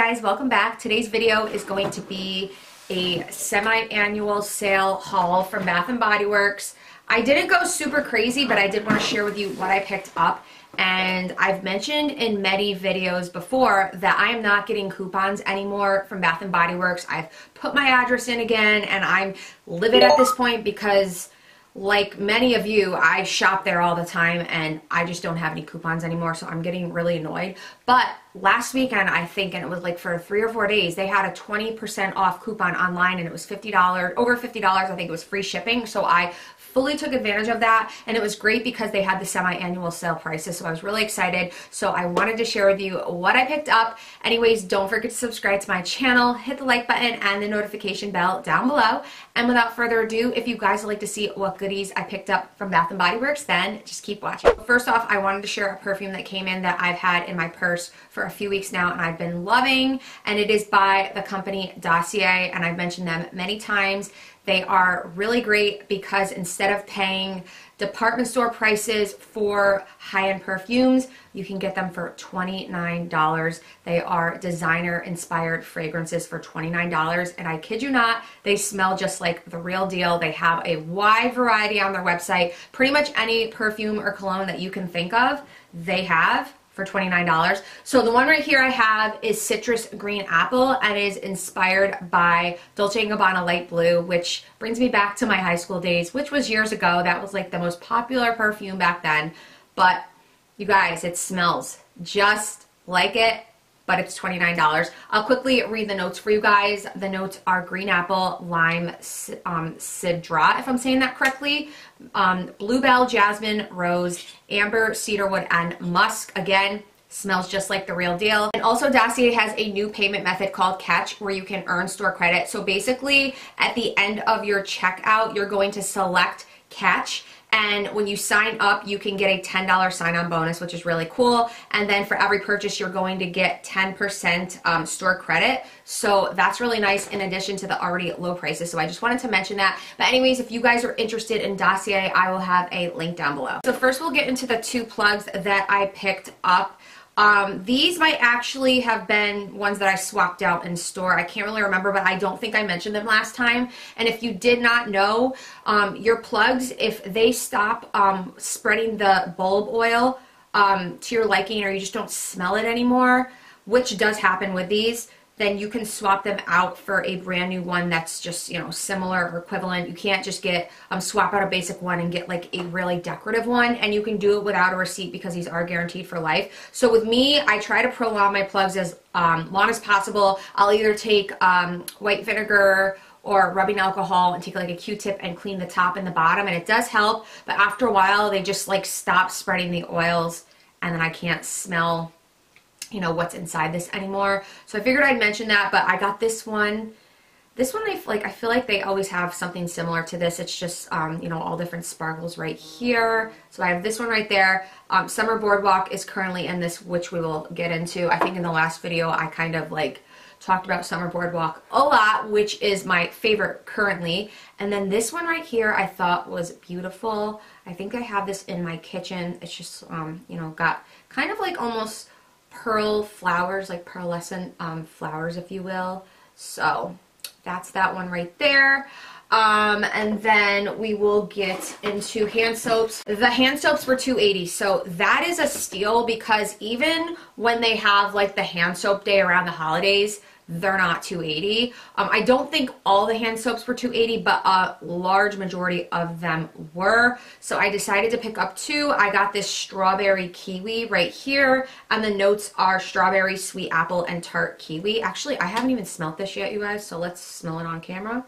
Guys, welcome back. Today's video is going to be a semi-annual sale haul from Bath & Body Works. I didn't go super crazy, but I did want to share with you what I picked up. And I've mentioned in many videos before that I am not getting coupons anymore from Bath & Body Works. I've put my address in again and I'm livid at this point because, like many of you, I shop there all the time and I just don't have any coupons anymore, so I'm getting really annoyed. But last weekend, I think, and it was like for 3 or 4 days, they had a 20% off coupon online and it was $50, over $50. I think it was free shipping, so I fully took advantage of that, and it was great because they had the semi-annual sale prices, so I was really excited. So I wanted to share with you what I picked up. Anyways, don't forget to subscribe to my channel, hit the like button and the notification bell down below. And without further ado, if you guys would like to see what goodies I picked up from Bath & Body Works, then just keep watching. First off, I wanted to share a perfume that came in that I've had in my purse for a few weeks now and I've been loving, and it is by the company Dossier, and I've mentioned them many times. They are really great because instead of paying department store prices for high-end perfumes, you can get them for $29. They are designer-inspired fragrances for $29, and I kid you not, they smell just like the real deal. They have a wide variety on their website. Pretty much any perfume or cologne that you can think of, they have for $29. So the one right here I have is Citrus Green Apple and is inspired by Dolce & Gabbana Light Blue, which brings me back to my high school days, which was years ago. That was like the most popular perfume back then. But you guys, it smells just like it, but it's $29. I'll quickly read the notes for you guys. The notes are green apple, lime, cedra, if I'm saying that correctly, bluebell, jasmine, rose, amber, cedarwood, and musk. Again, smells just like the real deal. And also Dossier has a new payment method called Catch where you can earn store credit. So basically at the end of your checkout, you're going to select Catch, and when you sign up, you can get a $10 sign-on bonus, which is really cool. And then for every purchase, you're going to get 10% store credit. So that's really nice in addition to the already low prices. So I just wanted to mention that. But anyways, if you guys are interested in Dossier, I will have a link down below. So first we'll get into the 2 plugs that I picked up. These might actually have been ones that I swapped out in store. I can't really remember, but I don't think I mentioned them last time. And if you did not know, your plugs, if they stop spreading the bulb oil to your liking, or you just don't smell it anymore, which does happen with these, then you can swap them out for a brand new one that's just, you know, similar or equivalent. You can't just get swap out a basic one and get like a really decorative one, and you can do it without a receipt because these are guaranteed for life. So with me, I try to prolong my plugs as long as possible. I'll either take white vinegar or rubbing alcohol and take like a Q-tip and clean the top and the bottom, and it does help, but after a while they just like stop spreading the oils and then I can't smell, you know, what's inside this anymore. So I figured I'd mention that, but I got this one. This one, I feel like they always have something similar to this. It's just, you know, all different sparkles right here. So I have this one right there. Summer Boardwalk is currently in this, which we will get into. I think in the last video, I kind of like talked about Summer Boardwalk a lot, which is my favorite currently. And then this one right here, I thought was beautiful. I think I have this in my kitchen. It's just, you know, got kind of like almost pearl flowers, like pearlescent flowers, if you will. So that's that one right there. And then we will get into hand soaps. The hand soaps were $2.80, so that is a steal because even when they have like the hand soap day around the holidays, they're not $2.80. I don't think all the hand soaps were $2.80, but a large majority of them were. So I decided to pick up 2. I got this strawberry kiwi right here, and the notes are strawberry, sweet apple, and tart kiwi. Actually, I haven't even smelled this yet, you guys, so let's smell it on camera.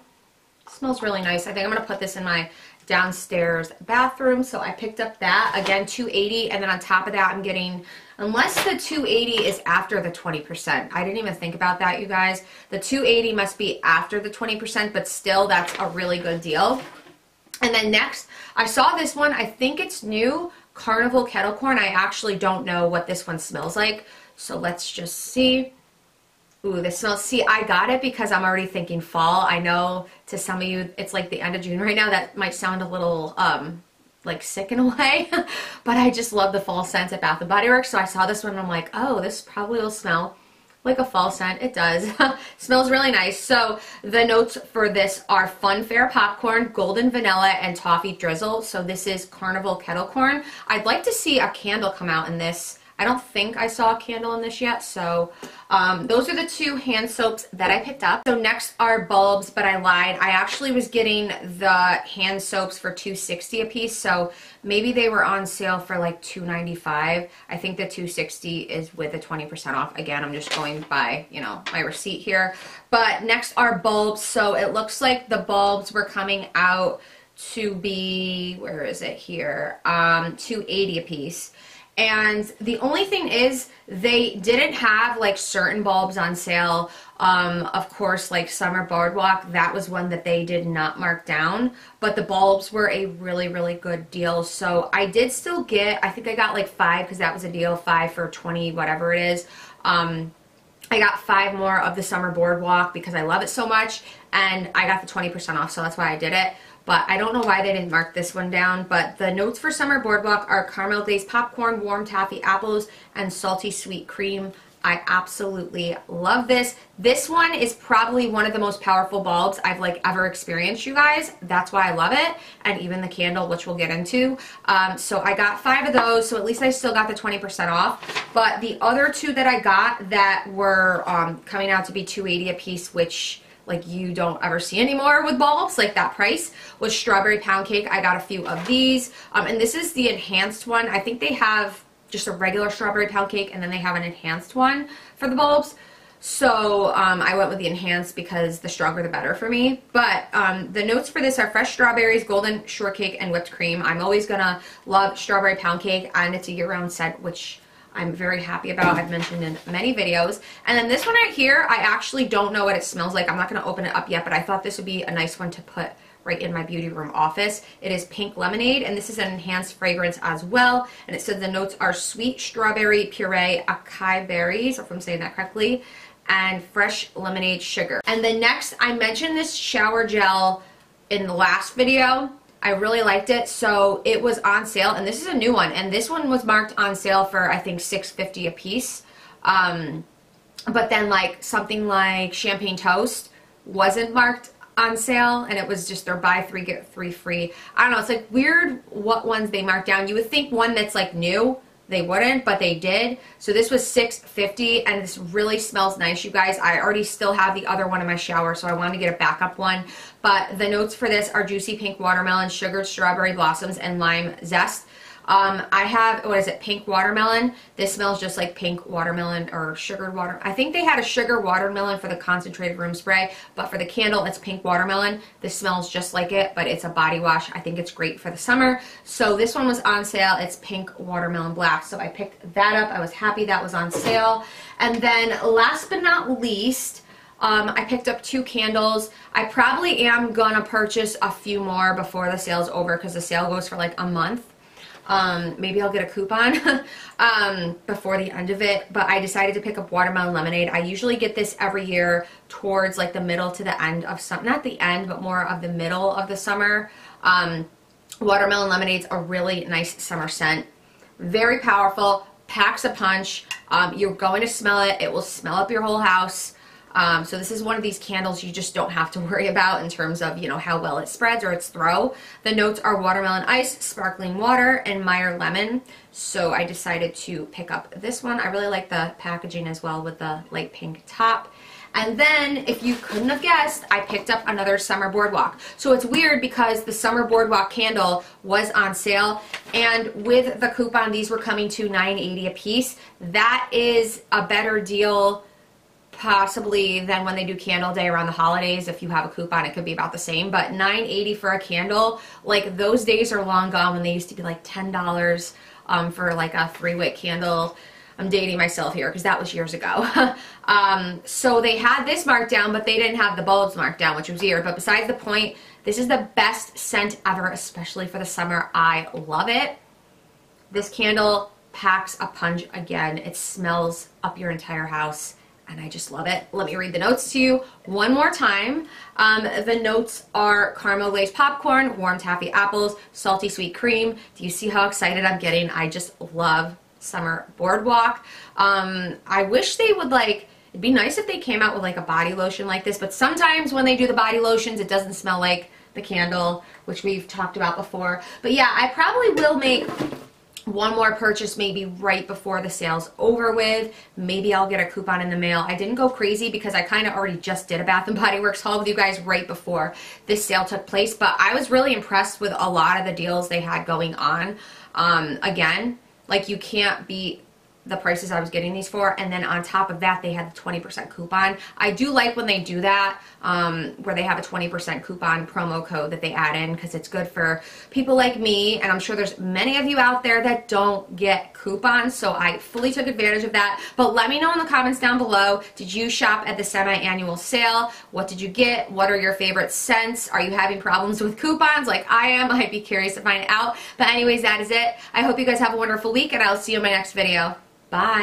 It smells really nice. I think I'm gonna put this in my downstairs bathroom. So I picked up that, again, $2.80, and then on top of that I'm getting, unless the $2.80 is after the 20%. I didn't even think about that, you guys. The $2.80 must be after the 20%, but still that's a really good deal. And then next, I saw this one, I think it's new, Carnival Kettle Corn. I actually don't know what this one smells like, so let's just see. Ooh, this smells, see, I got it because I'm already thinking fall. I know to some of you it's like the end of June right now. That might sound a little like sick in a way, but I just love the fall scents at Bath & Body Works. So I saw this one and I'm like, oh, this probably will smell like a fall scent. It does. Smells really nice. So the notes for this are Fun Fair popcorn, golden vanilla, and toffee drizzle. So this is Carnival kettle corn. I'd like to see a candle come out in this. I don't think I saw a candle in this yet, so those are the two hand soaps that I picked up. So next are bulbs, but I lied. I actually was getting the hand soaps for $2.60 a piece, so maybe they were on sale for like $2.95. I think the $2.60 is with the 20% off. Again, I'm just going by, you know, my receipt here. But next are bulbs. So it looks like the bulbs were coming out to be, where is it here? $2.80 a piece. And the only thing is they didn't have like certain bulbs on sale. Of course, like Summer Boardwalk, that was one that they did not mark down, but the bulbs were a really, really good deal. So I did still get, I think I got like 5 because that was a deal, 5 for 20, whatever it is. I got 5 more of the Summer Boardwalk because I love it so much, and I got the 20% off, so that's why I did it. But I don't know why they didn't mark this one down. But the notes for Summer Boardwalk are caramel glazed popcorn, warm taffy apples, and salty sweet cream. I absolutely love this. This one is probably one of the most powerful bulbs I've like ever experienced, you guys. That's why I love it. And even the candle, which we'll get into. So I got 5 of those, so at least I still got the 20% off. But the other 2 that I got that were coming out to be $2.80 a piece, which like you don't ever see anymore with bulbs, like that price, was strawberry pound cake. I got a few of these. And this is the enhanced one. I think they have just a regular strawberry pound cake, and then they have an enhanced one for the bulbs. So I went with the enhanced because the stronger the better for me. But the notes for this are fresh strawberries, golden shortcake, and whipped cream. I'm always gonna love strawberry pound cake, and it's a year-round scent, which I'm very happy about. I've mentioned in many videos. And then this one right here, I actually don't know what it smells like. I'm not gonna open it up yet, but I thought this would be a nice one to put right in my beauty room office. It is Pink Lemonade, and this is an enhanced fragrance as well. And it says the notes are sweet strawberry puree, acai berries, if I'm saying that correctly, and fresh lemonade sugar. And then next, I mentioned this shower gel in the last video. I really liked it, so it was on sale, and this is a new one, and this one was marked on sale for I think $6.50 a piece. But then like something like Champagne Toast wasn't marked on sale, and it was just their buy 3 get 3 free. I don't know, it's like weird what ones they marked down. You would think one that's like new, they wouldn't, but they did. So this was $6.50, and this really smells nice, you guys. I already still have the other one in my shower, so I wanted to get a backup one. But the notes for this are juicy pink watermelon, sugared strawberry blossoms, and lime zest. I have, what is it, pink watermelon. This smells just like pink watermelon or sugared water. I think they had a sugar watermelon for the concentrated room spray, but for the candle, it's pink watermelon. This smells just like it, but it's a body wash. I think it's great for the summer. So this one was on sale. It's pink watermelon black. So I picked that up. I was happy that was on sale. And then last but not least, I picked up 2 candles. I probably am gonna purchase a few more before the sale's over because the sale goes for like a month. Maybe I'll get a coupon before the end of it, but I decided to pick up watermelon lemonade. I usually get this every year towards like the middle to the end of summer, not the end, but more of the middle of the summer. Watermelon lemonade's a really nice summer scent. Very powerful, packs a punch. You're going to smell it. It will smell up your whole house. So this is one of these candles you just don't have to worry about in terms of, you know, how well it spreads or its throw. The notes are watermelon ice, sparkling water, and Meyer lemon. So I decided to pick up this one. I really like the packaging as well with the light pink top. And then, if you couldn't have guessed, I picked up another Summer Boardwalk. So it's weird because the Summer Boardwalk candle was on sale, and with the coupon, these were coming to $9.80 a piece. That is a better deal possibly than when they do candle day around the holidays. If you have a coupon, it could be about the same, but $9.80 for a candle, like those days are long gone when they used to be like $10 for like a 3-wick candle. I'm dating myself here because that was years ago. So they had this marked down, but they didn't have the bulbs marked down, which was weird. But besides the point, this is the best scent ever, especially for the summer. I love it. This candle packs a punch again. It smells up your entire house, and I just love it. Let me read the notes to you one more time. The notes are caramel glazed popcorn, warm taffy apples, salty sweet cream. Do you see how excited I'm getting? I just love Summer Boardwalk. I wish they would like It'd be nice if they came out with like a body lotion like this, but sometimes when they do the body lotions, it doesn't smell like the candle, which we've talked about before. But yeah, I probably will make one more purchase maybe right before the sale's over with. Maybe I'll get a coupon in the mail. I didn't go crazy because I kind of already just did a Bath & Body Works haul with you guys right before this sale took place, but I was really impressed with a lot of the deals they had going on. Again, like, you can't beat the prices I was getting these for, and then on top of that they had the 20% coupon. I do like when they do that, where they have a 20% coupon promo code that they add in, because it's good for people like me, and I'm sure there's many of you out there that don't get coupons, so I fully took advantage of that. But let me know in the comments down below, did you shop at the semi-annual sale? What did you get? What are your favorite scents? Are you having problems with coupons like I am? I'd be curious to find out. But anyways, that is it. I hope you guys have a wonderful week, and I'll see you in my next video. Bye.